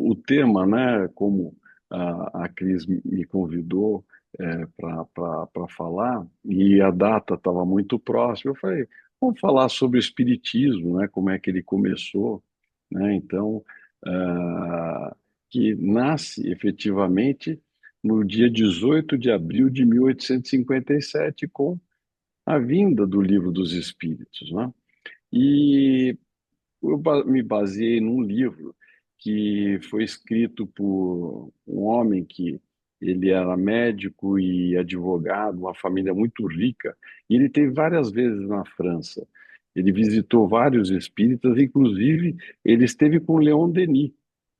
O tema, né, como a Cris me convidou para falar, e a data estava muito próxima, eu falei, vamos falar sobre o Espiritismo, né, como é que ele começou, né, então, que nasce efetivamente no dia 18 de abril de 1857, com a vinda do Livro dos Espíritos, né? E me baseei num livro que foi escrito por um homem que ele era médico e advogado, uma família muito rica, e ele teve várias vezes na França. Ele visitou vários espíritas, inclusive ele esteve com Leon Denis,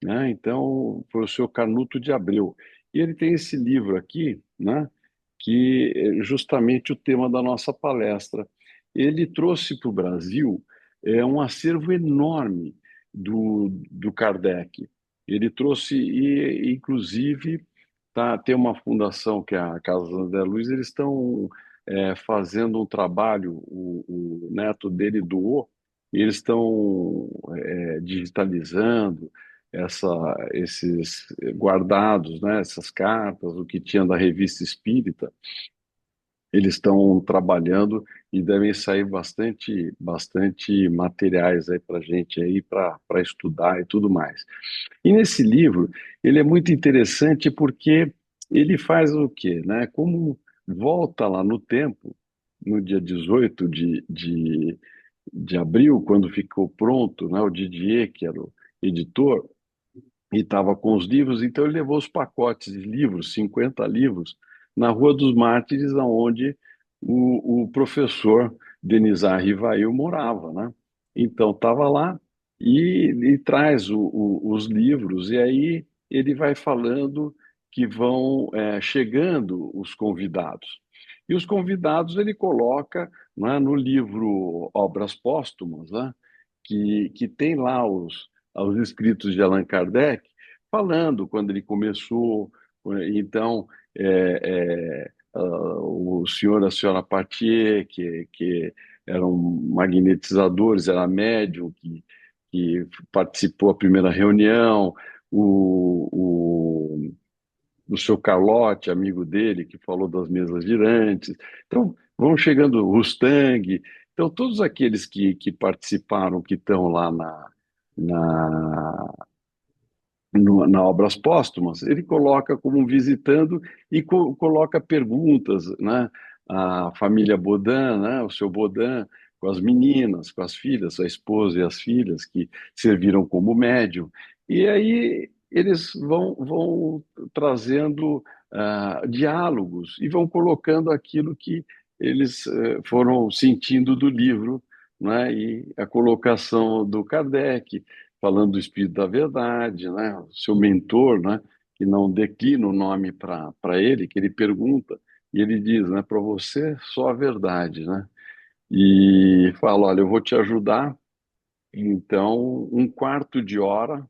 né? Então foi o seu Canuto de Abreu. E ele tem esse livro aqui, né? Que é justamente o tema da nossa palestra. Ele trouxe para o Brasil um acervo enorme do Kardec. Ele trouxe, e inclusive, tem uma fundação que é a Casa André Luiz, eles estão fazendo um trabalho, o neto dele doou, e eles estão digitalizando esses guardados, né, essas cartas, o que tinha da Revista Espírita, eles estão trabalhando e devem sair bastante materiais aí para gente aí para estudar e tudo mais. E nesse livro ele é muito interessante porque ele faz o quê, né? Como volta lá no tempo, no dia 18 de abril, quando ficou pronto, né? O Didier, que era o editor, e estava com os livros, então ele levou os pacotes de livros, 50 livros, na Rua dos Mártires, onde o professor Denizar Rivail morava, né? Então estava lá e traz os livros, e aí ele vai falando que vão chegando os convidados. E os convidados ele coloca, né, no livro Obras Póstumas, né, que tem lá os escritos de Allan Kardec, falando quando ele começou. Então, o senhor e a senhora Partier, que eram magnetizadores, era médium, que participou da primeira reunião, o seu Carlotti, amigo dele, que falou das mesas girantes. Então, vão chegando o Rustang. Então, todos aqueles que participaram, que estão lá na, na Obras Póstumas, ele coloca como visitando e coloca perguntas, né? A família Bodin, né? O seu Bodin, com as meninas, com as filhas, a esposa e as filhas, que serviram como médium. E aí eles vão trazendo diálogos e vão colocando aquilo que eles foram sentindo do livro, né? E a colocação do Kardec, falando do Espírito da Verdade, né? O seu mentor, né? Que não declina o nome para ele, que ele pergunta, e ele diz, né? Para você, só a verdade, né? E fala, olha, eu vou te ajudar, então, um quarto de hora,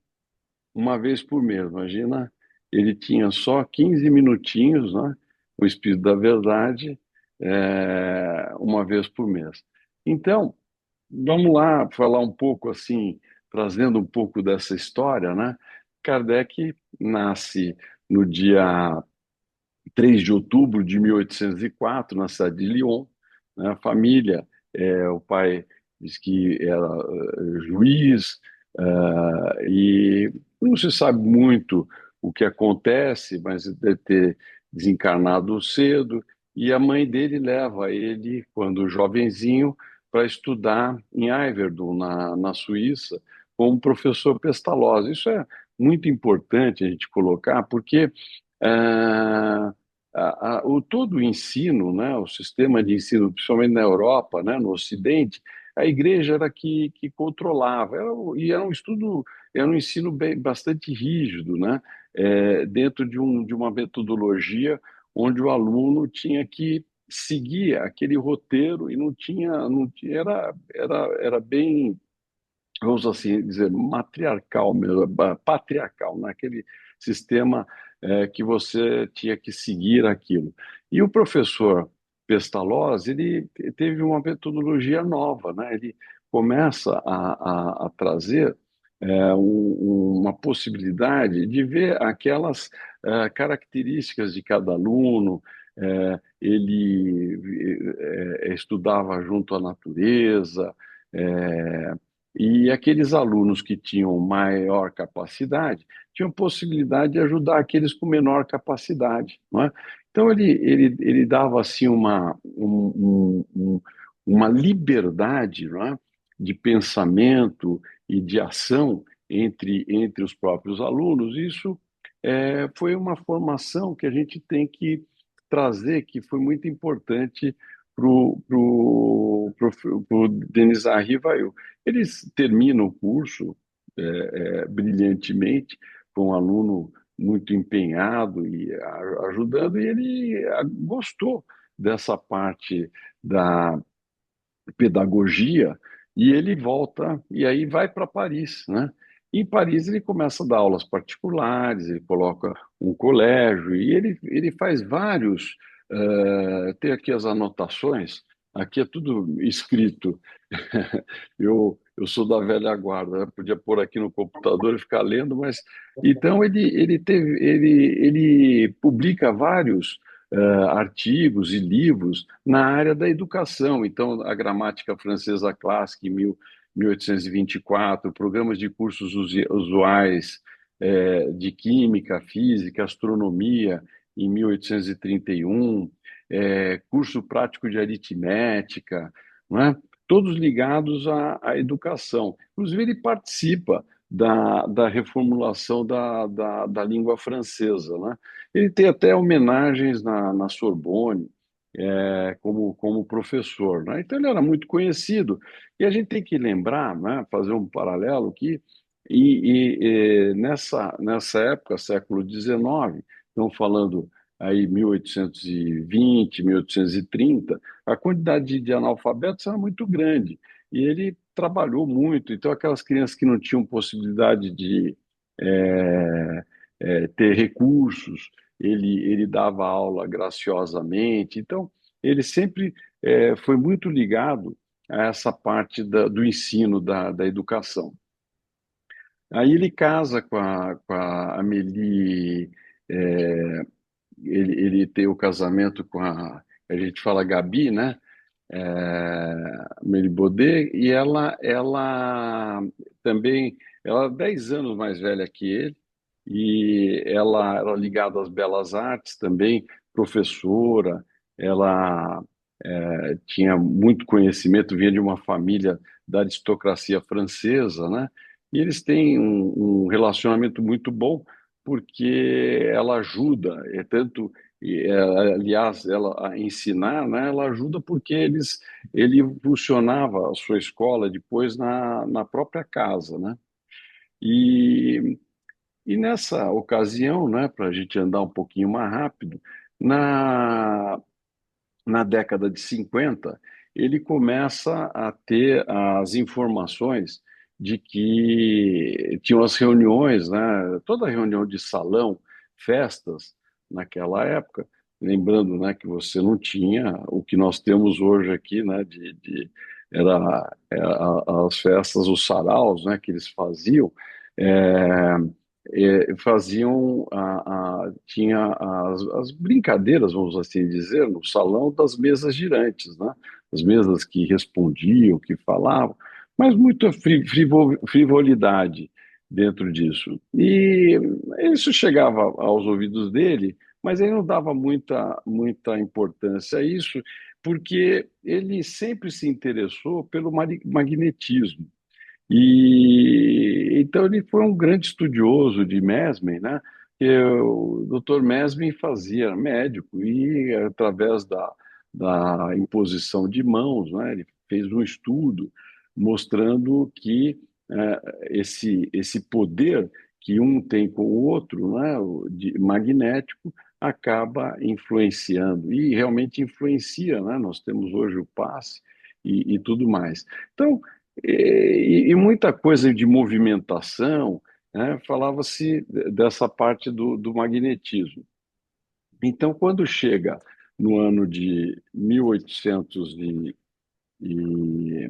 uma vez por mês. Imagina, ele tinha só 15 minutinhos, né? O Espírito da Verdade, uma vez por mês. Então, vamos lá falar um pouco assim, trazendo um pouco dessa história, né? Kardec nasce no dia 3 de outubro de 1804, na cidade de Lyon, né? A família, o pai diz que era juiz, e não se sabe muito o que acontece, mas deve ter desencarnado cedo, e a mãe dele leva ele, quando jovenzinho, para estudar em Yverdon, na Suíça, como professor Pestalozzi. Isso é muito importante a gente colocar, porque ah, todo o ensino, né, o sistema de ensino, principalmente na Europa, né, no Ocidente, a igreja era que controlava, e era um ensino bastante rígido, né, dentro de uma metodologia onde o aluno tinha que seguia aquele roteiro e não tinha era bem, vamos assim dizer, matriarcal mesmo, patriarcal, naquele sistema que você tinha que seguir aquilo. E o professor Pestalozzi, ele teve uma metodologia nova, né? Ele começa a trazer uma possibilidade de ver aquelas características de cada aluno. Ele estudava junto à natureza, é, e aqueles alunos que tinham maior capacidade tinham possibilidade de ajudar aqueles com menor capacidade, não é? Então ele dava assim uma liberdade, não é, de pensamento e de ação entre os próprios alunos. Isso foi uma formação que a gente tem que trazer, que foi muito importante para o Denis Arrivail. Eles terminam o curso brilhantemente, com um aluno muito empenhado e ajudando, e ele gostou dessa parte da pedagogia, e ele volta e aí vai para Paris, né? Em Paris ele começa a dar aulas particulares, ele coloca um colégio e ele faz vários. Tem aqui as anotações, aqui é tudo escrito. Eu sou da velha guarda, né? Podia pôr aqui no computador e ficar lendo, mas então ele publica vários artigos e livros na área da educação. Então, a gramática francesa clássica em 1824, programas de cursos usuais de química, física, astronomia em 1831, curso prático de aritmética, não é? Todos ligados à educação. Inclusive, ele participa da reformulação da língua francesa, né? Ele tem até homenagens na Sorbonne, como professor, né? Então, ele era muito conhecido. E a gente tem que lembrar, né, fazer um paralelo que nessa época, século XIX, estamos falando aí 1820, 1830, a quantidade de analfabetos era muito grande. E ele trabalhou muito. Então, aquelas crianças que não tinham possibilidade de é, ter recursos, ele dava aula graciosamente. Então, ele sempre foi muito ligado a essa parte do ensino, da educação. Aí ele casa com a Amélie, é, ele tem o casamento com a gente fala Gabi, né? Amélie Baudet, e ela também, ela é 10 anos mais velha que ele, e ela era ligada às belas artes também, professora, ela tinha muito conhecimento, vinha de uma família da aristocracia francesa, né? E eles têm um relacionamento muito bom, porque ela ajuda, tanto, aliás, ela a ensinar, né? Ela ajuda porque ele funcionava a sua escola depois na própria casa, né? E, e nessa ocasião, né, para a gente andar um pouquinho mais rápido, na na década de 50, ele começa a ter as informações de que tinham as reuniões, né, toda reunião de salão, festas, naquela época, lembrando, né, que você não tinha o que nós temos hoje aqui, né, as festas, os saraus, né, que eles faziam, é, faziam tinha as brincadeiras, vamos assim dizer, no salão das mesas girantes, né? As mesas que respondiam, que falavam, mas muita frivolidade dentro disso. E isso chegava aos ouvidos dele, mas ele não dava muita importância a isso, porque ele sempre se interessou pelo magnetismo. E então ele foi um grande estudioso de Mesmer, né? Que o Dr. Mesmer fazia médico e através da imposição de mãos, né? Ele fez um estudo mostrando que esse poder que um tem com o outro, né? Magnético, acaba influenciando, e realmente influencia, né? Nós temos hoje o passe e tudo mais. Então, e muita coisa de movimentação, né? Falava-se dessa parte do magnetismo. Então, quando chega no ano de 1800 e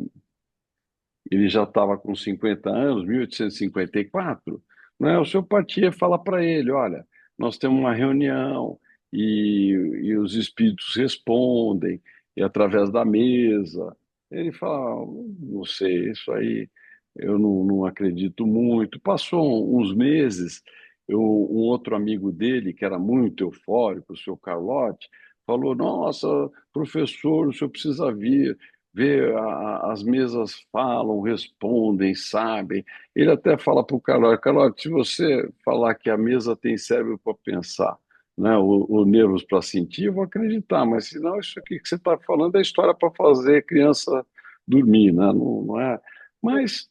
ele já estava com 50 anos, 1854, né? O seu Patia fala para ele, olha, nós temos uma reunião e os espíritos respondem, e através da mesa. Ele fala, não sei, isso aí eu não acredito muito. Passou uns meses, um outro amigo dele, que era muito eufórico, o seu Carlotti, falou, nossa, professor, o senhor precisa vir vê, as mesas falam, respondem, sabem. Ele até fala para o Carlos, se você falar que a mesa tem cérebro para pensar, né, o nervos para sentir, eu vou acreditar, mas se não, isso aqui que você está falando é história para fazer criança dormir, né? Não é. Mas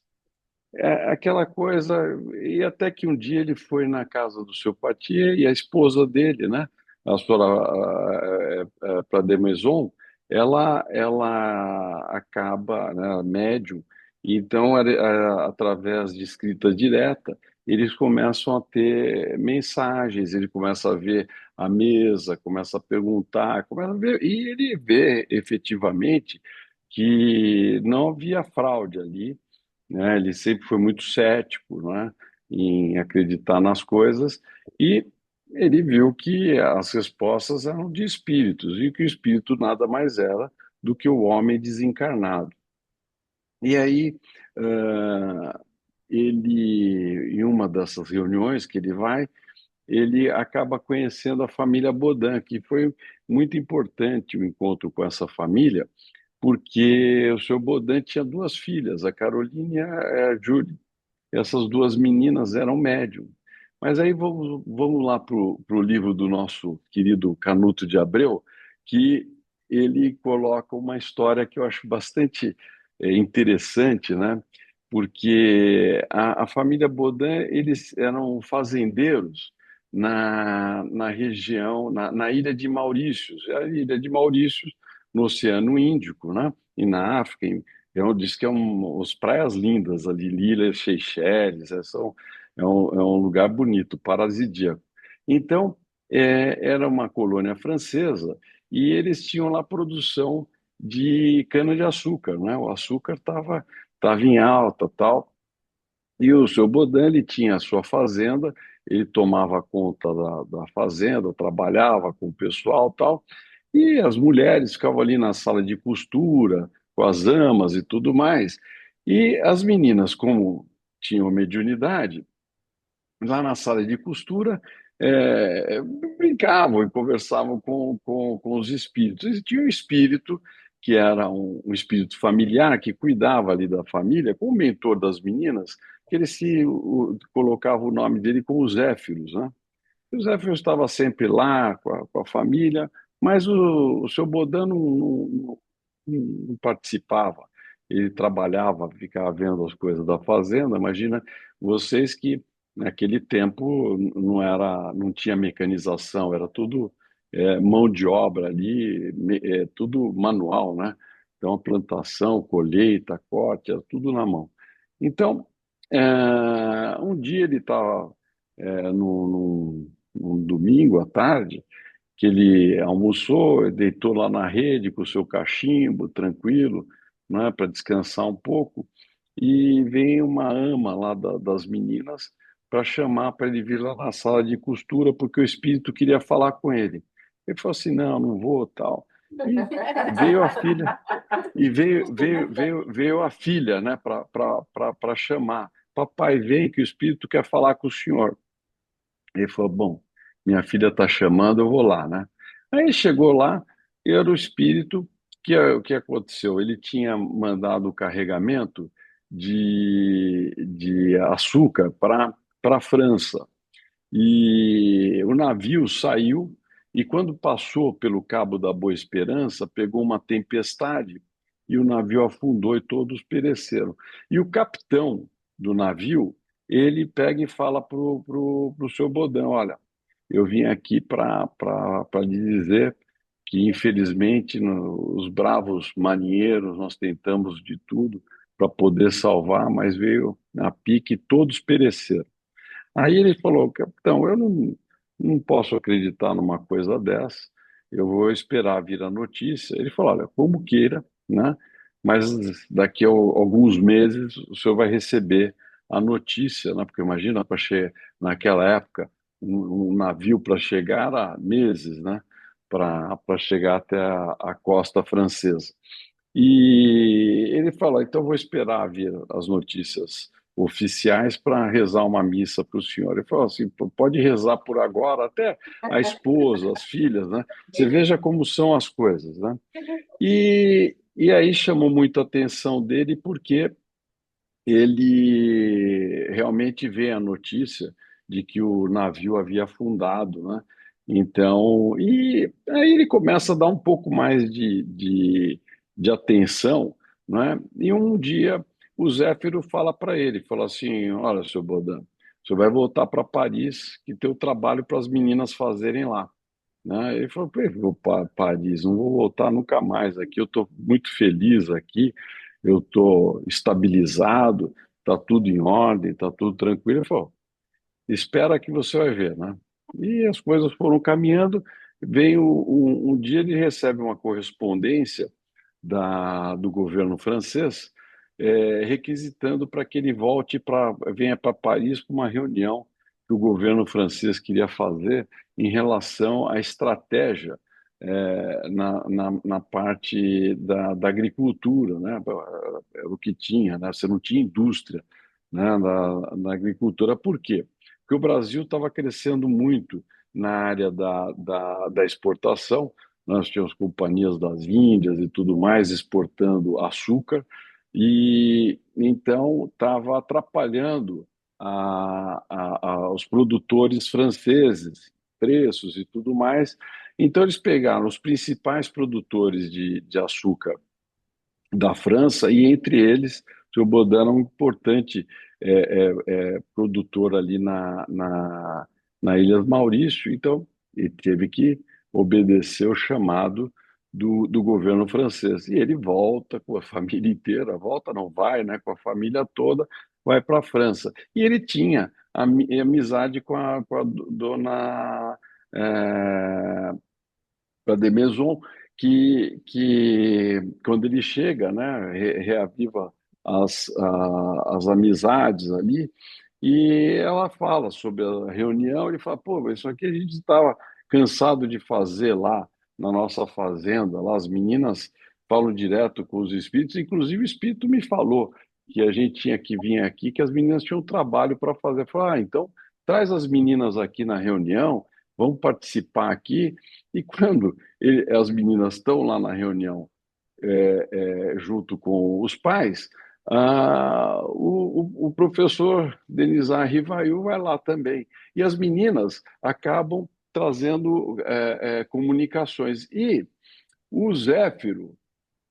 é aquela coisa, e até que um dia ele foi na casa do seu Patier e a esposa dele, né, a senhora Prademaison, ela acaba, né, médium, e então, através de escrita direta, eles começam a ter mensagens, ele começa a ver a mesa, começa a perguntar, começa a ver, e ele vê efetivamente que não havia fraude ali, né? Ele sempre foi muito cético, né, em acreditar nas coisas e ele viu que as respostas eram de espíritos e que o espírito nada mais era do que o homem desencarnado. E aí, ah, ele, em uma dessas reuniões que ele vai, ele acaba conhecendo a família Bodin, que foi muito importante o encontro com essa família, porque o seu Bodin tinha duas filhas, a Caroline e a Júlia. Essas duas meninas eram médium. Mas aí vamos lá para o livro do nosso querido Canuto de Abreu, que ele coloca uma história que eu acho bastante interessante, né? Porque a família Bodin, eles eram fazendeiros na região, na ilha de Maurícios, a ilha de Maurícios, no Oceano Índico, né? E na África, diz que é as praias lindas ali, Ilhas Seychelles, é um lugar bonito, paradisíaco. Então, era uma colônia francesa e eles tinham lá produção de cana-de-açúcar, né? O açúcar tava em alta, tal. E o seu Bodan, ele tinha a sua fazenda, ele tomava conta da fazenda, trabalhava com o pessoal, tal. E as mulheres ficavam ali na sala de costura, com as amas e tudo mais. E as meninas, como tinham mediunidade, lá na sala de costura, é, brincavam e conversavam com os espíritos. E tinha um espírito que era um espírito familiar que cuidava ali da família, como mentor das meninas, que ele colocava o nome dele como Zéfiros, né? E o Zéfiros estava sempre lá com a família, mas o seu Bodan não participava. Ele trabalhava, ficava vendo as coisas da fazenda. Imagina vocês que naquele tempo não tinha mecanização, era tudo mão de obra ali, tudo manual, né? Então, plantação, colheita, corte, era tudo na mão. Então, um dia ele estava num domingo à tarde, que ele almoçou, deitou lá na rede com o seu cachimbo, tranquilo, né, para descansar um pouco, e vem uma ama lá das meninas para chamar para ele vir lá na sala de costura, porque o espírito queria falar com ele. Ele falou assim, não, não vou, tal. E veio a filha, e veio a filha, né, para chamar. Papai, vem que o espírito quer falar com o senhor. Ele falou: bom, minha filha está chamando, eu vou lá, né? Aí chegou lá, e era o espírito. O que aconteceu? Ele tinha mandado o carregamento de açúcar para a França. E o navio saiu, e quando passou pelo Cabo da Boa Esperança, pegou uma tempestade e o navio afundou e todos pereceram. E o capitão do navio, ele pega e fala pro seu Bodão, olha, eu vim aqui para lhe dizer que, infelizmente, os bravos marinheiros, nós tentamos de tudo para poder salvar, mas veio a pique e todos pereceram. Aí ele falou, capitão, eu não posso acreditar numa coisa dessa, eu vou esperar vir a notícia. Ele falou, olha, como queira, né? Mas daqui a alguns meses o senhor vai receber a notícia, né? Porque imagina, naquela época, um navio para chegar era meses, né? Para chegar até a costa francesa. E ele falou: então vou esperar vir as notícias oficiais para rezar uma missa para o senhor. Ele falou assim: pode rezar por agora, até a esposa, as filhas, né? Você veja como são as coisas, né? E aí chamou muito a atenção dele porque ele realmente vê a notícia de que o navio havia afundado, né? Então, e aí ele começa a dar um pouco mais de atenção, né? E um dia o Zéfiro fala para ele, fala assim, olha, seu Bodan, você vai voltar para Paris, que tem o trabalho para as meninas fazerem lá, né? Ele falou, pô, eu vou para Paris, não vou voltar nunca mais aqui, eu estou muito feliz aqui, eu estou estabilizado, está tudo em ordem, está tudo tranquilo. Ele falou, espera que você vai ver, né? E as coisas foram caminhando, vem um dia ele recebe uma correspondência do governo francês, requisitando para que ele venha para Paris para uma reunião que o governo francês queria fazer em relação à estratégia na parte da agricultura, né? O que tinha, né? Você não tinha indústria, né? Na agricultura. Por quê? Porque o Brasil estava crescendo muito na área da exportação. Nós tínhamos companhias das Índias e tudo mais exportando açúcar, e então estava atrapalhando os produtores franceses, preços e tudo mais. Então eles pegaram os principais produtores de açúcar da França, e entre eles, o seu Baudin era um importante produtor ali na Ilha Maurício, então ele teve que obedecer o chamado do governo francês. E ele volta com a família inteira, volta não vai, né, com a família toda, vai para a França. E ele tinha amizade com a dona para de Maison, que quando ele chega, né, reaviva as amizades ali, e ela fala sobre a reunião, ele fala, pô, isso aqui a gente estava cansado de fazer lá na nossa fazenda, lá as meninas falam direto com os espíritos, inclusive o espírito me falou que a gente tinha que vir aqui, que as meninas tinham trabalho para fazer. Eu falei, então traz as meninas aqui na reunião, vamos participar aqui, e quando as meninas estão lá na reunião junto com os pais, o professor Denizar Rivail vai lá também. E as meninas acabam trazendo comunicações. E o Zéfiro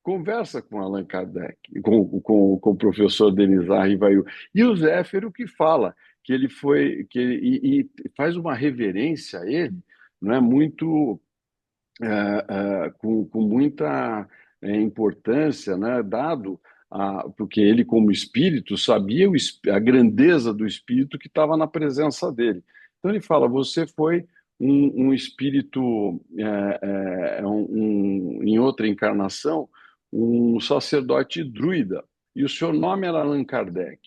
conversa com Allan Kardec, com o professor Denizar Rivail. E o Zéfiro que fala que ele foi, e faz uma reverência a ele, não é muito com muita importância, né, porque ele, como espírito, sabia a grandeza do espírito que estava na presença dele. Então ele fala: você foi um espírito, em outra encarnação, um sacerdote druida, e o seu nome era Allan Kardec,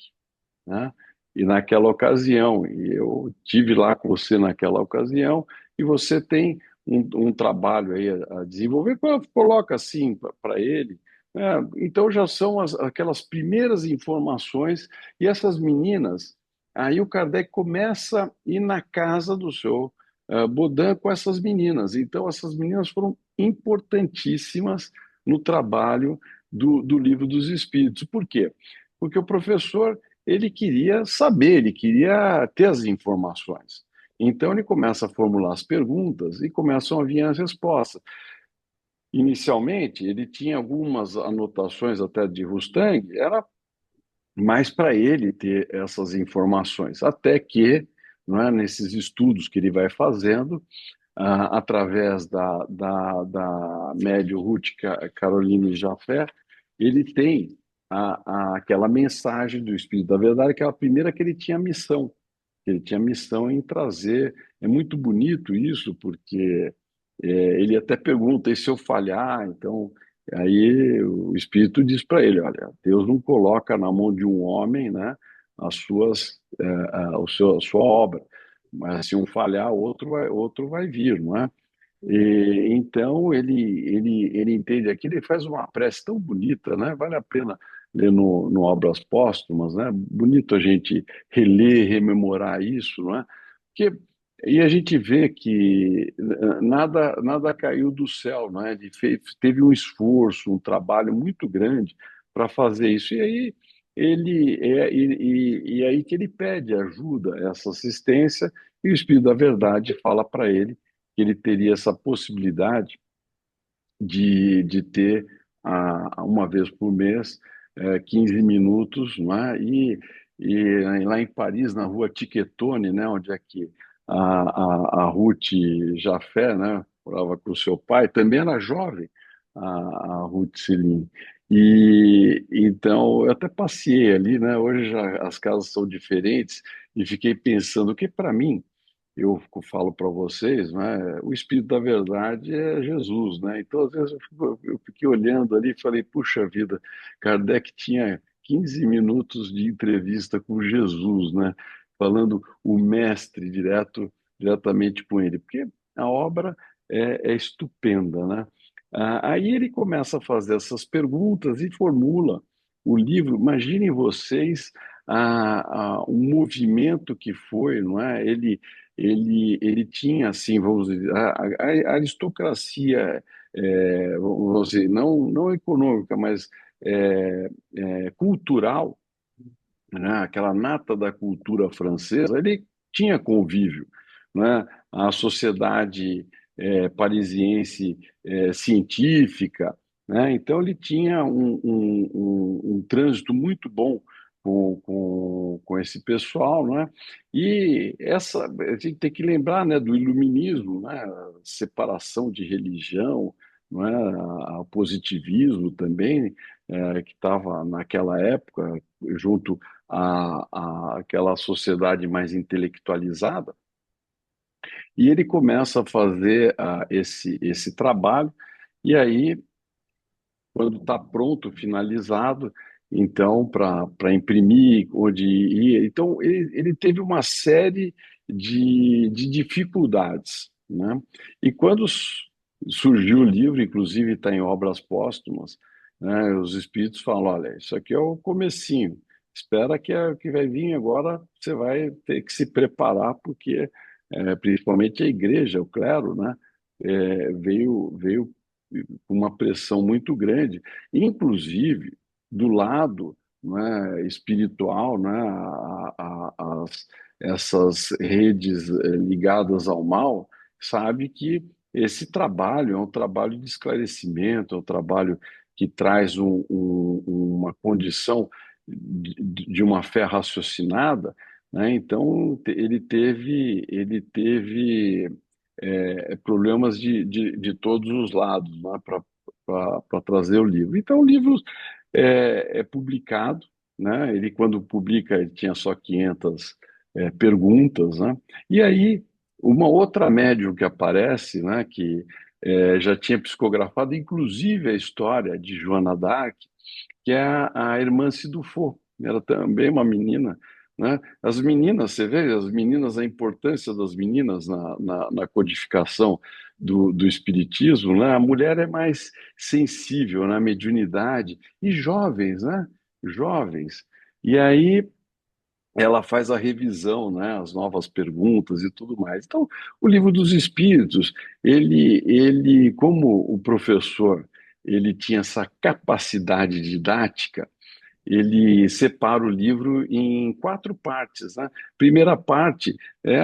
né? E naquela ocasião, e eu tive lá com você naquela ocasião, e você tem um trabalho aí a desenvolver, coloca assim para ele, né? Então já são aquelas primeiras informações, e essas meninas, aí o Kardec começa a ir na casa do seu Baudin com essas meninas. Então essas meninas foram importantíssimas no trabalho do Livro dos Espíritos. Por quê? Porque o professor ele queria saber, ele queria ter as informações. Então ele começa a formular as perguntas e começam a vir as respostas. Inicialmente, ele tinha algumas anotações até de Mustang, era mais para ele ter essas informações, até que não é? Nesses estudos que ele vai fazendo, através da médium Ruth Caroline Jafé, ele tem aquela mensagem do Espírito da Verdade, que é a primeira que ele tinha missão. Ele tinha missão em trazer. É muito bonito isso, porque ele até pergunta: e se eu falhar? Então, aí o Espírito diz para ele: olha, Deus não coloca na mão de um homem, né, a sua obra, mas se um falhar, outro vai vir, não é? Então ele entende aquilo, ele faz uma prece tão bonita, né? Vale a pena ler no Obras Póstumas, né? Bonito a gente reler, rememorar isso, não é? Porque e a gente vê que nada caiu do céu, não é? Ele teve um esforço, um trabalho muito grande para fazer isso. E aí e aí que ele pede ajuda, essa assistência, e o Espírito da Verdade fala para ele que ele teria essa possibilidade de ter uma vez por mês 15 minutos, não é? E lá em Paris, na rua Tiquetone, né, onde é que a Ruth Jafé, né, morava com o seu pai, também era jovem, a Ruth Celine. E então eu até passei ali, né? Hoje já as casas são diferentes e fiquei pensando que para mim eu falo para vocês, né, o Espírito da Verdade é Jesus, né? Então, às vezes, eu fiquei olhando ali e falei, puxa vida, Kardec tinha 15 minutos de entrevista com Jesus, né? Falando o mestre diretamente com ele, porque a obra é estupenda, né? Aí ele começa a fazer essas perguntas e formula o livro. Imaginem vocês o movimento que foi, não é? Ele tinha, assim, vamos dizer, a aristocracia, vamos dizer, não econômica, mas cultural, né? Aquela nata da cultura francesa, ele tinha convívio, né? A sociedade parisiense científica, né? Então ele tinha um trânsito muito bom com esse pessoal, né? E a gente tem que lembrar, né, do iluminismo, né? A separação de religião, não é? O positivismo também, que estava naquela época junto aquela sociedade mais intelectualizada, e ele começa a fazer esse trabalho, e aí, quando está pronto, finalizado, então, para imprimir, onde ia. Então, ele teve uma série de dificuldades, né? E quando surgiu o livro, inclusive está em obras póstumas, né, os espíritos falam, olha, isso aqui é o comecinho, espera que vai vir agora, você vai ter que se preparar, porque principalmente a igreja, o clero, né, veio com uma pressão muito grande, inclusive do lado, né, espiritual, né, essas redes ligadas ao mal, sabe que esse trabalho é um trabalho de esclarecimento, é um trabalho que traz uma condição de uma fé raciocinada, né? Então ele teve problemas de todos os lados, né, para trazer o livro. Então, o livro é publicado, né? Ele, quando publica, ele tinha só 500 perguntas, né? E aí, uma outra médium que aparece, né, que já tinha psicografado, inclusive, a história de Joana d'Arc, que é a irmã Cidufo. Era também uma menina, né? As meninas, você vê, as meninas, a importância das meninas na codificação do espiritismo, né? A mulher é mais sensível na mediunidade, e jovens, né? Jovens. E aí ela faz a revisão, né? As novas perguntas e tudo mais. Então, o livro dos Espíritos, ele, como o professor, ele tinha essa capacidade didática, ele separa o livro em quatro partes, né? Primeira parte é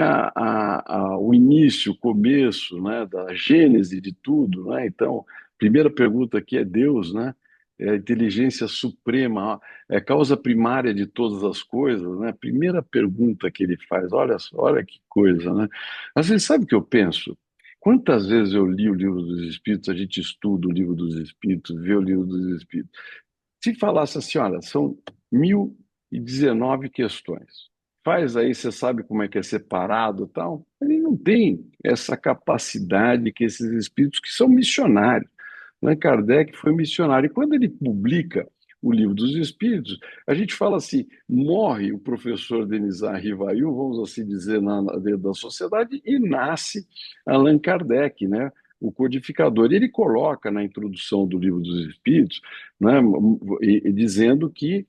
o início, o começo, né, da gênese de tudo, né? Então, primeira pergunta aqui é Deus, né? é a inteligência suprema, é a causa primária de todas as coisas, né? A primeira pergunta que ele faz, olha só, olha que coisa, né? Às vezes, sabe o que eu penso? Quantas vezes eu li o livro dos Espíritos, a gente estuda o livro dos Espíritos, vê o livro dos Espíritos. Se falasse assim, olha, são 1.019 questões. Faz aí, você sabe como é que é separado e tal. Ele não tem essa capacidade que esses espíritos que são missionários. Allan Kardec foi missionário. E quando ele publica o Livro dos Espíritos, a gente fala assim: morre o professor Denisar Rivail, vamos assim dizer, dentro da sociedade, e nasce Allan Kardec, né? O codificador. Ele coloca na introdução do Livro dos Espíritos, né, e dizendo que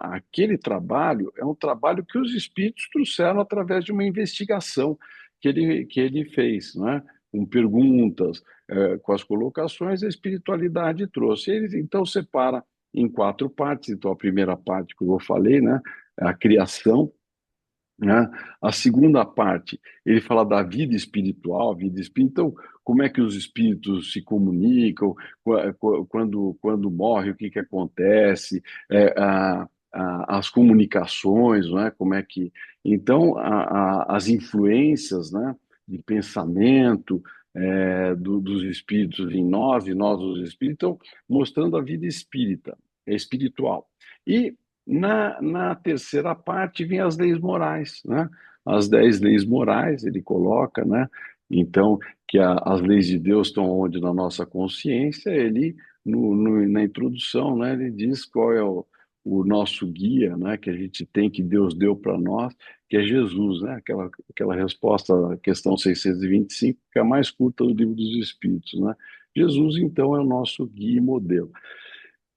aquele trabalho é um trabalho que os espíritos trouxeram através de uma investigação que ele fez, né, com perguntas, com as colocações, a espiritualidade trouxe. Ele então separa em quatro partes. Então, a primeira parte que eu falei, né, é a criação, né? A segunda parte, ele fala da vida espiritual, vida espírita. Então, como é que os espíritos se comunicam, quando morre, o que que acontece, as comunicações, não é? Como é que... Então, as influências, né, de pensamento, dos espíritos em nós, e nós os espíritos, então, mostrando a vida espírita, espiritual. E na terceira parte vem as leis morais, né? As 10 leis morais, ele coloca, né? Então, que as leis de Deus estão onde na nossa consciência, ele, na introdução, né, ele diz qual é o nosso guia, né, que a gente tem, que Deus deu para nós, que é Jesus, né? Aquela resposta à questão 625, que é a mais curta do Livro dos Espíritos, né? Jesus, então, é o nosso guia e modelo.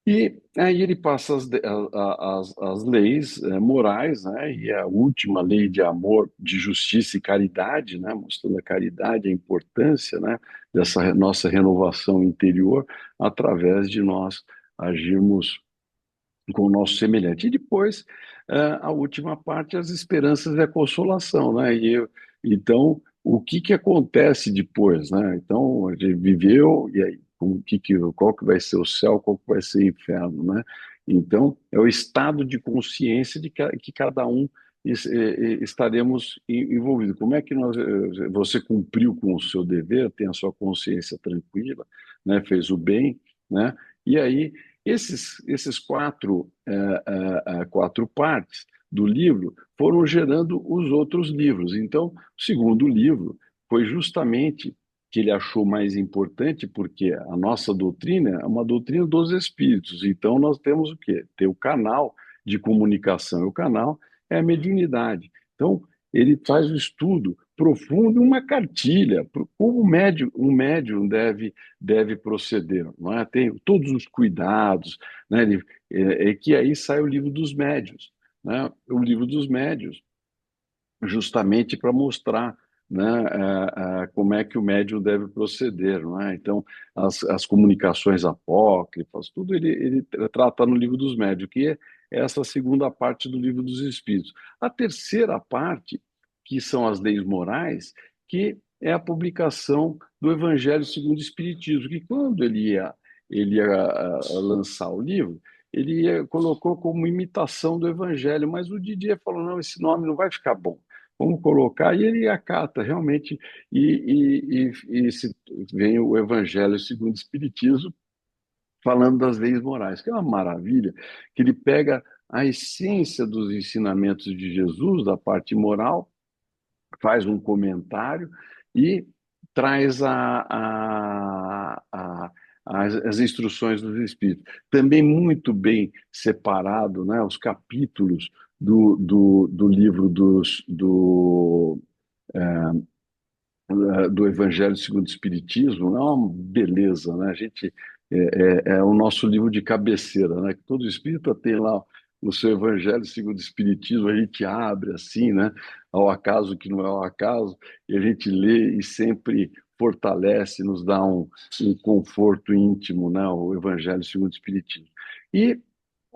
E aí ele passa as leis morais, né? E a última lei de amor, de justiça e caridade, né? Mostrando a caridade, a importância, né, dessa nossa renovação interior através de nós agirmos com o nosso semelhante. E depois, a última parte, as esperanças e a consolação, né? Então, o que que acontece depois, né? Então, a gente viveu, e aí, qual que vai ser o céu, qual que vai ser o inferno, né? Então, é o estado de consciência que cada um estaremos envolvidos. Como é que você cumpriu com o seu dever, tem a sua consciência tranquila, né? Fez o bem, né? E aí esses quatro partes do livro foram gerando os outros livros. Então, o segundo livro foi justamente que ele achou mais importante, porque a nossa doutrina é uma doutrina dos espíritos. Então, nós temos o quê? Ter o canal de comunicação. E o canal é a mediunidade. Então, ele faz o estudo profundo, uma cartilha, como um médium deve proceder, não é? Tem todos os cuidados, né? Que aí sai o livro dos médiuns, né? O livro dos médiuns, justamente para mostrar, né, como é que o médium deve proceder, não é? Então, as comunicações apócrifas, tudo ele trata no livro dos médiuns, que é essa segunda parte do livro dos espíritos. A terceira parte, que são as leis morais, que é a publicação do Evangelho segundo o Espiritismo, que quando ele ia lançar o livro, colocou como imitação do Evangelho, mas o Didier falou, não, esse nome não vai ficar bom. Vamos colocar, e ele acata realmente, e vem o Evangelho segundo o Espiritismo, falando das leis morais, que é uma maravilha, que ele pega a essência dos ensinamentos de Jesus, da parte moral, faz um comentário e traz as instruções dos Espíritos. Também muito bem separado, né, os capítulos do livro do Evangelho segundo o Espiritismo, é uma beleza, né? A gente é o nosso livro de cabeceira, né? Que todo espírita tem lá o seu Evangelho segundo o Espiritismo, a gente abre assim, né? Ao acaso que não é ao acaso, e a gente lê e sempre fortalece, nos dá um conforto íntimo, né? O Evangelho segundo o Espiritismo. E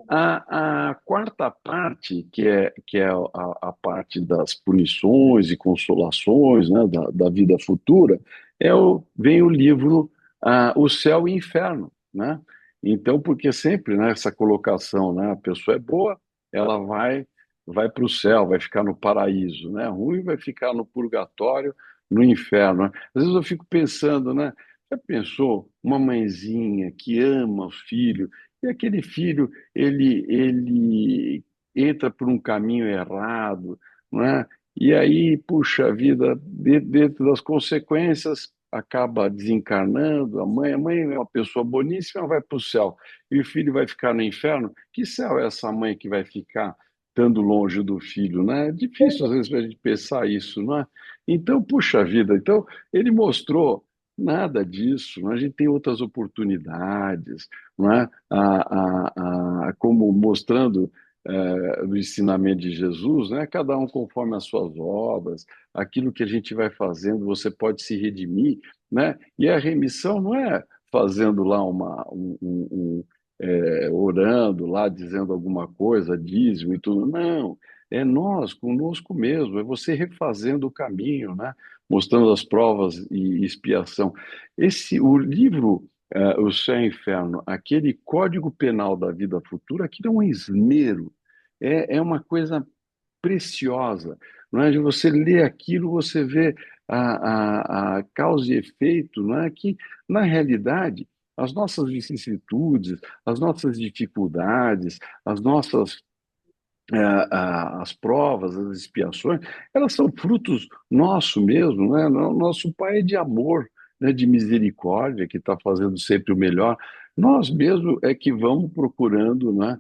a quarta parte, que é a parte das punições e consolações, né, da vida futura, vem o livro O Céu e o Inferno. né? Então, porque sempre, né, essa colocação, né, a pessoa é boa, ela vai para o céu, vai ficar no paraíso, né? Ruim vai ficar no purgatório, no inferno, né? Às vezes eu fico pensando, né? Já pensou uma mãezinha que ama o filho e aquele filho ele entra por um caminho errado, né? E aí, puxa vida, dentro das consequências, acaba desencarnando. A mãe é uma pessoa boníssima, vai para o céu. E o filho vai ficar no inferno. Que céu é essa mãe que vai ficar estando longe do filho, né? É difícil, às vezes, a gente pensar isso, não é? Então, puxa vida, então, ele mostrou nada disso, né? A gente tem outras oportunidades, não é? Como mostrando do ensinamento de Jesus, né? Cada um conforme as suas obras, aquilo que a gente vai fazendo, você pode se redimir, né? E a remissão não é fazendo lá orando lá, dizendo alguma coisa, dízimo e tudo, não. É nós, conosco mesmo, é você refazendo o caminho, né? Mostrando as provas e expiação. O livro O Céu e o Inferno, aquele Código Penal da Vida Futura, aquilo é um esmero, é uma coisa preciosa. Não é? De você ler aquilo, você vê a causa e efeito, não é? Que, na realidade, as nossas vicissitudes, as nossas dificuldades, as nossas as provas, as expiações, elas são frutos nosso mesmo, né? Nosso Pai é de amor, né? De misericórdia, que está fazendo sempre o melhor. Nós mesmo é que vamos procurando, né?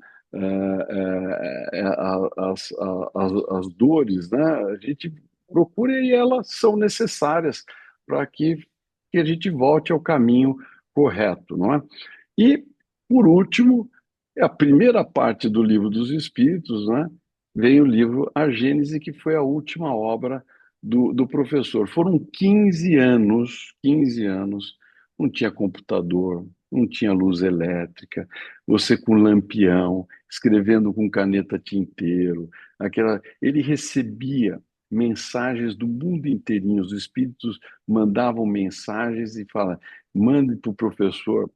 As dores, né? A gente procura e elas são necessárias para que a gente volte ao caminho correto, não é? E, por último, a primeira parte do Livro dos Espíritos, né? Veio o livro A Gênese, que foi a última obra do professor. Foram 15 anos, não tinha computador, não tinha luz elétrica, você com lampião, escrevendo com caneta tinteiro, ele recebia mensagens do mundo inteirinho, os espíritos mandavam mensagens e falavam, mande para o professor,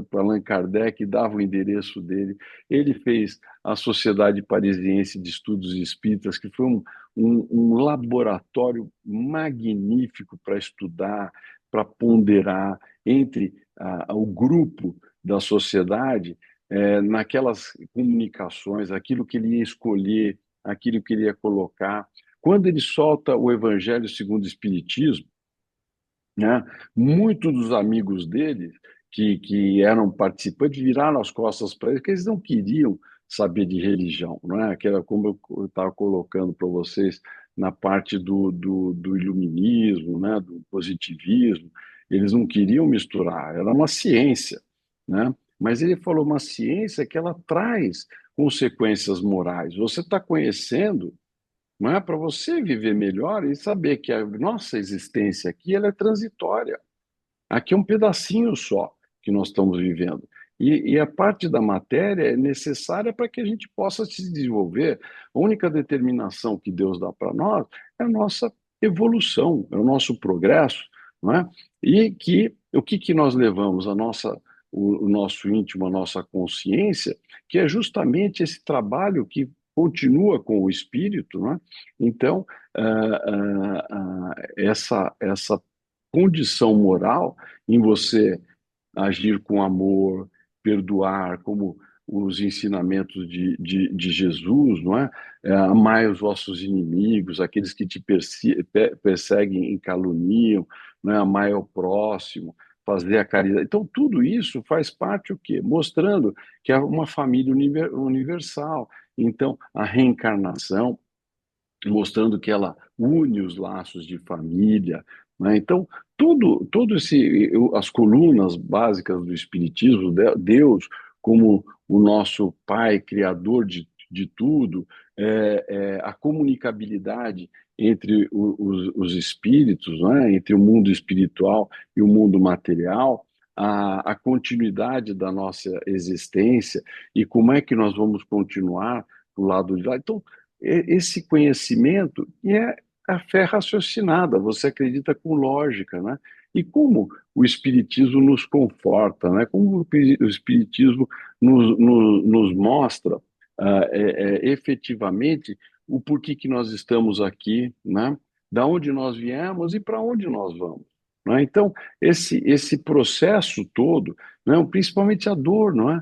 para Allan Kardec, dava o endereço dele. Ele fez a Sociedade Parisiense de Estudos Espíritas, que foi um laboratório magnífico para estudar, para ponderar entre o grupo da sociedade, naquelas comunicações, aquilo que ele ia escolher, aquilo que ele ia colocar. Quando ele solta o Evangelho segundo o Espiritismo, né? Muitos dos amigos dele, que eram participantes, viraram as costas para ele, porque eles não queriam saber de religião, não é? Que era como eu estava colocando para vocês na parte do iluminismo, né? Do positivismo, eles não queriam misturar, era uma ciência, né? Mas ele falou uma ciência que ela traz consequências morais. Você está conhecendo, não é, para você viver melhor e saber que a nossa existência aqui ela é transitória. Aqui é um pedacinho só que nós estamos vivendo. E a parte da matéria é necessária para que a gente possa se desenvolver. A única determinação que Deus dá para nós é a nossa evolução, é o nosso progresso, não é? E que o que nós levamos o nosso íntimo, a nossa consciência, que é justamente esse trabalho que continua com o espírito, não é? Então, essa condição moral em você agir com amor, perdoar, como os ensinamentos de Jesus, não é? Amai os vossos inimigos, aqueles que te perseguem e caluniam, não é? Amai ao próximo, fazer a caridade. Então, tudo isso faz parte o quê? Mostrando que é uma família universal. Então, a reencarnação mostrando que ela une os laços de família, né? Então, as colunas básicas do Espiritismo, Deus como o nosso Pai, Criador de tudo, a comunicabilidade entre os espíritos, né? Entre o mundo espiritual e o mundo material, a continuidade da nossa existência e como é que nós vamos continuar do lado de lá. Então, esse conhecimento e é a fé raciocinada, você acredita com lógica, né? E como o Espiritismo nos conforta, né? Como o Espiritismo nos mostra efetivamente o porquê que nós estamos aqui, né? Da onde nós viemos e para onde nós vamos. Né? Então, esse processo todo, né? Principalmente a dor, não é?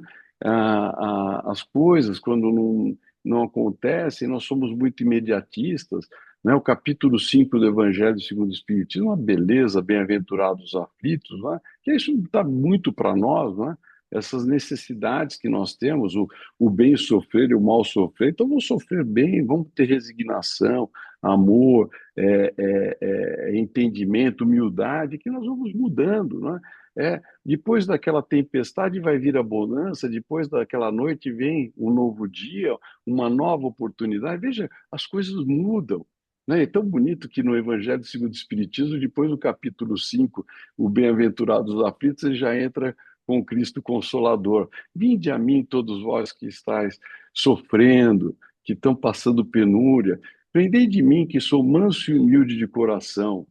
As coisas, quando não acontecem, nós somos muito imediatistas, né? O capítulo 5 do Evangelho segundo o Espiritismo, uma beleza, bem-aventurados os aflitos, né? Que isso está muito para nós, né? Essas necessidades que nós temos, o bem sofrer e o mal sofrer, então vamos sofrer bem, vamos ter resignação, amor, entendimento, humildade, que nós vamos mudando, né? Depois daquela tempestade vai vir a bonança, depois daquela noite vem um novo dia, uma nova oportunidade. Veja, as coisas mudam. Né? É tão bonito que no Evangelho segundo o Espiritismo, depois do capítulo 5, o Bem-aventurados os aflitos, ele já entra com Cristo Consolador. Vinde a mim, todos vós que estáis sofrendo, que estão passando penúria. Aprendei de mim, que sou manso e humilde de coração,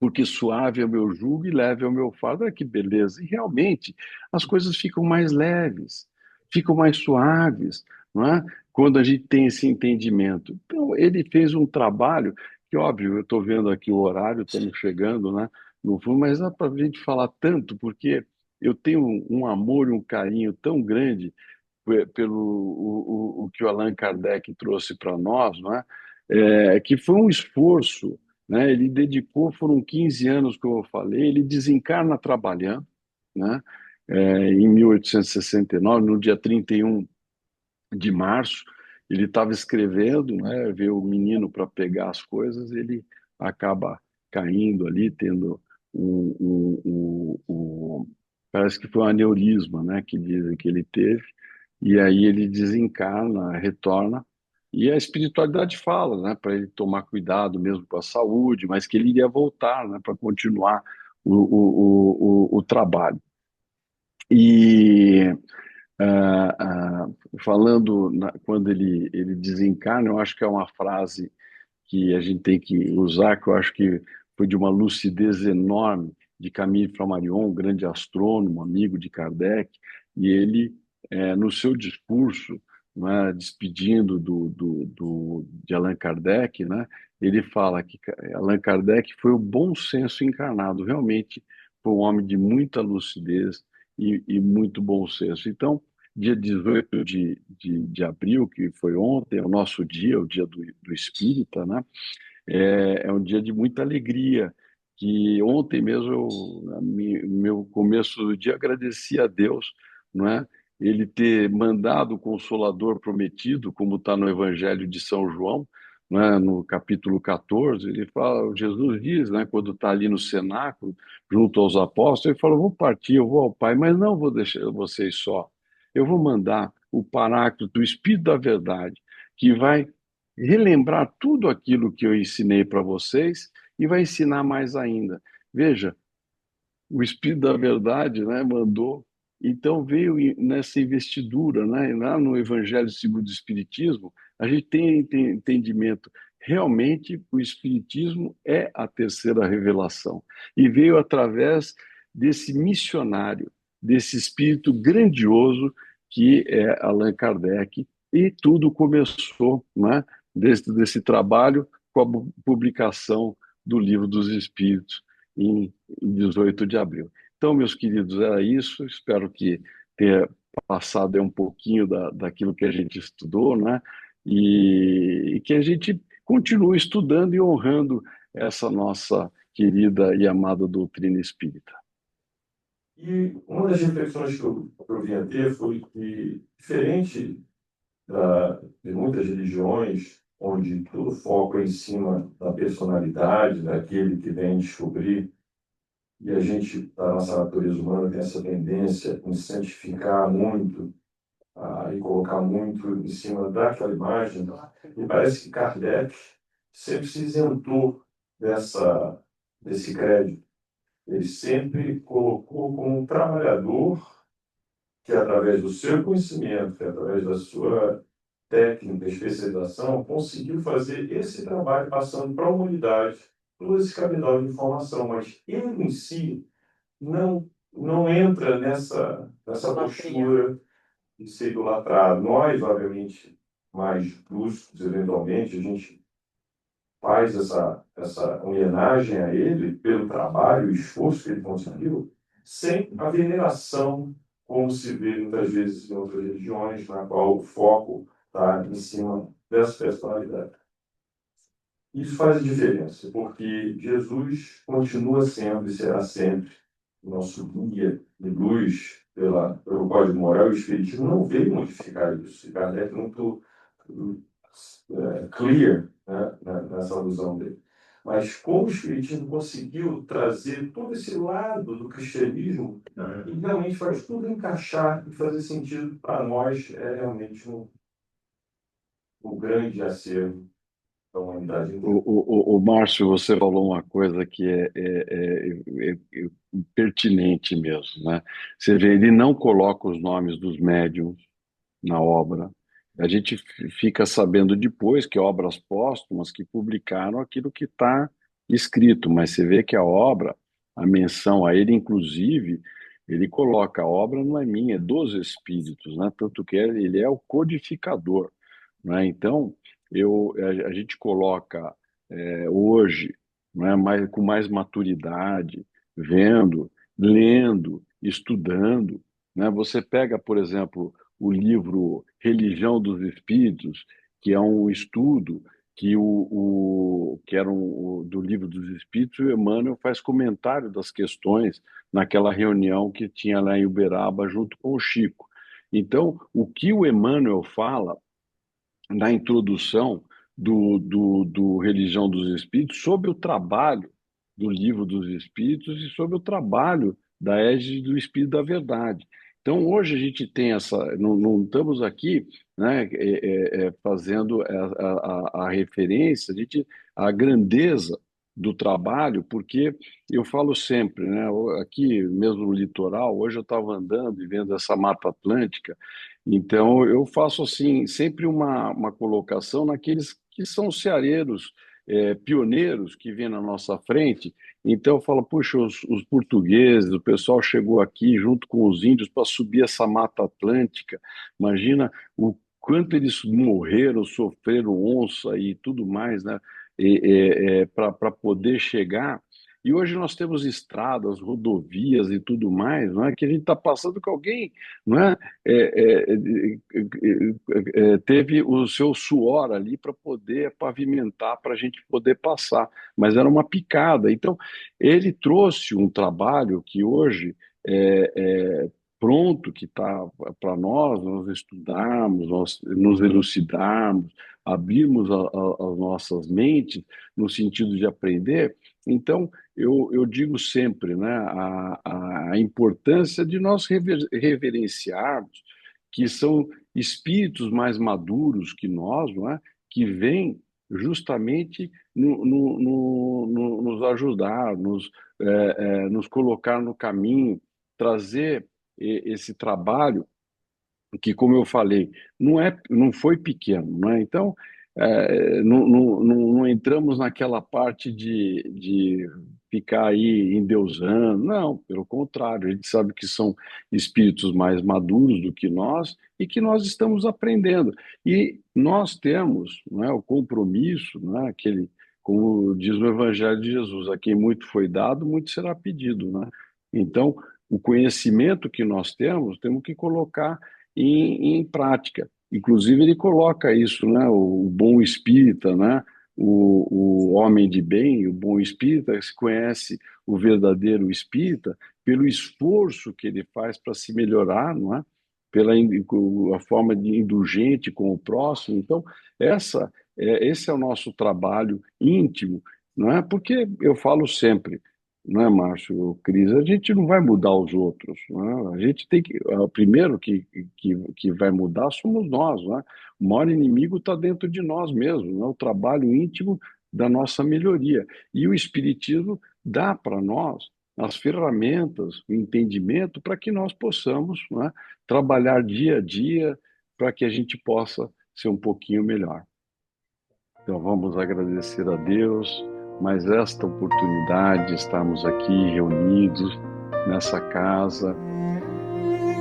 porque suave é o meu jugo e leve é o meu fardo. Olha que beleza. E realmente as coisas ficam mais leves, ficam mais suaves, não é? Quando a gente tem esse entendimento. Então, ele fez um trabalho que, óbvio, eu estou vendo aqui o horário, estamos chegando, né? No fundo, mas dá para a gente falar tanto, porque eu tenho um amor e um carinho tão grande pelo o que o Allan Kardec trouxe para nós, não é? Que foi um esforço, né? Ele dedicou, foram 15 anos, como eu falei, ele desencarna trabalhando, né? Em 1869, no dia 31 de março, ele estava escrevendo, né? Veio o menino para pegar as coisas, ele acaba caindo ali, tendo parece que foi um aneurisma, né? Que dizem que ele teve, e aí ele desencarna, retorna, e a espiritualidade fala, né? Para ele tomar cuidado mesmo com a saúde, mas que ele iria voltar, né? Para continuar o trabalho. E ah, ah, falando quando ele desencarna, eu acho que é uma frase que a gente tem que usar, que eu acho que foi de uma lucidez enorme de Camille Flammarion, um grande astrônomo, amigo de Kardec, e ele, no seu discurso, né, despedindo de Allan Kardec, né, ele fala que Allan Kardec foi o bom senso encarnado, realmente foi um homem de muita lucidez e muito bom senso. Então, dia 18 de abril, que foi ontem, é o nosso dia, o dia do Espírita, né? É um dia de muita alegria, que ontem mesmo, no meu começo do dia, agradeci a Deus, não é? Ele ter mandado o Consolador prometido, como está no Evangelho de São João, não é? No capítulo 14, ele fala, Jesus diz, né, quando está ali no cenáculo, junto aos apóstolos, ele fala, vou partir, eu vou ao Pai, mas não vou deixar vocês só. Eu vou mandar o Paráclito, o Espírito da Verdade, que vai relembrar tudo aquilo que eu ensinei para vocês e vai ensinar mais ainda. Veja, o Espírito da Verdade, né, mandou, então veio nessa investidura, né, lá no Evangelho segundo o Espiritismo, a gente tem entendimento. Realmente, o Espiritismo é a terceira revelação e veio através desse missionário, desse espírito grandioso que é Allan Kardec, e tudo começou, né, desse trabalho com a publicação do Livro dos Espíritos em 18 de abril. Então, meus queridos, era isso. Espero que tenha passado aí um pouquinho daquilo que a gente estudou, né? E que a gente continue estudando e honrando essa nossa querida e amada doutrina espírita. E uma das reflexões que eu vim a ter foi que, diferente de muitas religiões, onde todo o foco é em cima da personalidade, daquele que vem descobrir, e a gente, da nossa natureza humana, tem essa tendência em santificar muito, e colocar muito em cima daquela imagem, me parece que Kardec sempre se isentou desse crédito. Ele sempre colocou como um trabalhador que, através do seu conhecimento, que, através da sua técnica, especialização, conseguiu fazer esse trabalho passando para a humanidade todo esse cabedal de informação, mas ele em si não entra nessa Idolatria. postura de ser idolatrado. Nós, obviamente, mais bruscos, eventualmente, a gente faz essa homenagem a ele pelo trabalho e esforço que ele conseguiu, sem a veneração, como se vê muitas vezes em outras religiões, na qual o foco está em cima dessa personalidade. Isso faz a diferença, porque Jesus continua sendo e será sempre o nosso guia de luz pelo código moral, e o Espiritismo não veio modificar isso. E Kardec é muito clear, né, nessa alusão dele. Mas como o Espiritismo conseguiu trazer todo esse lado do cristianismo, e realmente faz tudo encaixar e fazer sentido para nós, é realmente um grande acervo da humanidade inteira. O Márcio, você falou uma coisa que é pertinente mesmo, né? Você vê, ele não coloca os nomes dos médiuns na obra. A gente fica sabendo depois que obras póstumas que publicaram aquilo que está escrito, mas você vê que a obra, a menção a ele, inclusive, ele coloca a obra não é minha, é dos espíritos, né? Tanto que ele é o codificador, né? Então, a gente coloca hoje, né, com mais maturidade, vendo, lendo, estudando, né? Você pega, por exemplo, o livro Religião dos Espíritos, que é um estudo que era do Livro dos Espíritos, e o Emmanuel faz comentário das questões naquela reunião que tinha lá em Uberaba junto com o Chico. Então, o que o Emmanuel fala na introdução do Religião dos Espíritos sobre o trabalho do Livro dos Espíritos e sobre o trabalho da égide do Espírito da Verdade. Então, hoje a gente tem não estamos aqui, né, fazendo a referência, a grandeza do trabalho, porque eu falo sempre, né, aqui mesmo no litoral, hoje eu estava andando e vendo essa Mata Atlântica, então eu faço assim sempre uma colocação naqueles que são ceareiros, pioneiros que vêm na nossa frente. Então eu falo, puxa, os portugueses, o pessoal chegou aqui junto com os índios para subir essa Mata Atlântica. Imagina o quanto eles morreram, sofreram onça e tudo mais, né? Para poder chegar. E hoje nós temos estradas, rodovias e tudo mais, não é? Que a gente está passando com alguém, não é? Teve o seu suor ali para poder pavimentar, para a gente poder passar, mas era uma picada. Então, ele trouxe um trabalho que hoje é pronto, que está para nós estudarmos, nós nos elucidarmos, abrirmos as nossas mentes no sentido de aprender. Então, eu digo sempre, né, a importância de nós reverenciarmos que são espíritos mais maduros que nós, não é? Que vêm justamente nos ajudar, nos colocar no caminho, trazer esse trabalho que, como eu falei, não foi pequeno, né? Então, não entramos naquela parte de ficar aí endeusando, não, pelo contrário, a gente sabe que são espíritos mais maduros do que nós e que nós estamos aprendendo. E nós temos, né, o compromisso, né, como diz o Evangelho de Jesus, a quem muito foi dado, muito será pedido, né? Então, o conhecimento que nós temos que colocar em prática. Inclusive, ele coloca isso, né? O bom espírita, né? O homem de bem, o bom espírita, se conhece o verdadeiro espírita pelo esforço que ele faz para se melhorar, não é? A forma de indulgente com o próximo. Então, esse é o nosso trabalho íntimo, não é? Porque eu falo sempre, não é, Márcio, Cris? A gente não vai mudar os outros, não é? A gente tem que. O primeiro que vai mudar somos nós, não é? O maior inimigo está dentro de nós mesmos, não é? O trabalho íntimo da nossa melhoria. E o Espiritismo dá para nós as ferramentas, o entendimento para que nós possamos, não é, trabalhar dia a dia para que a gente possa ser um pouquinho melhor. Então vamos agradecer a Deus, mas esta oportunidade de estarmos aqui reunidos nessa casa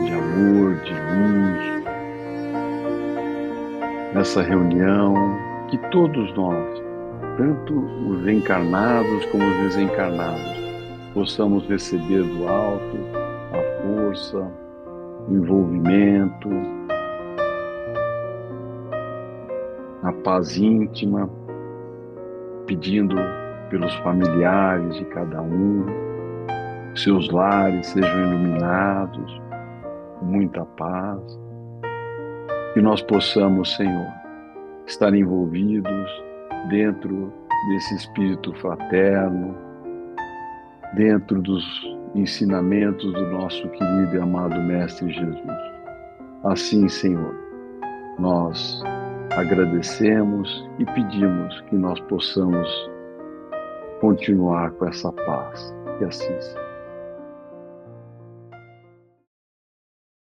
de amor, de luz, nessa reunião que todos nós, tanto os encarnados como os desencarnados, possamos receber do alto a força, o envolvimento, a paz íntima, pedindo pelos familiares de cada um, seus lares sejam iluminados com muita paz, que nós possamos, Senhor, estar envolvidos dentro desse espírito fraterno, dentro dos ensinamentos do nosso querido e amado Mestre Jesus. Assim, Senhor, nós agradecemos e pedimos que nós possamos continuar com essa paz. Que assim seja.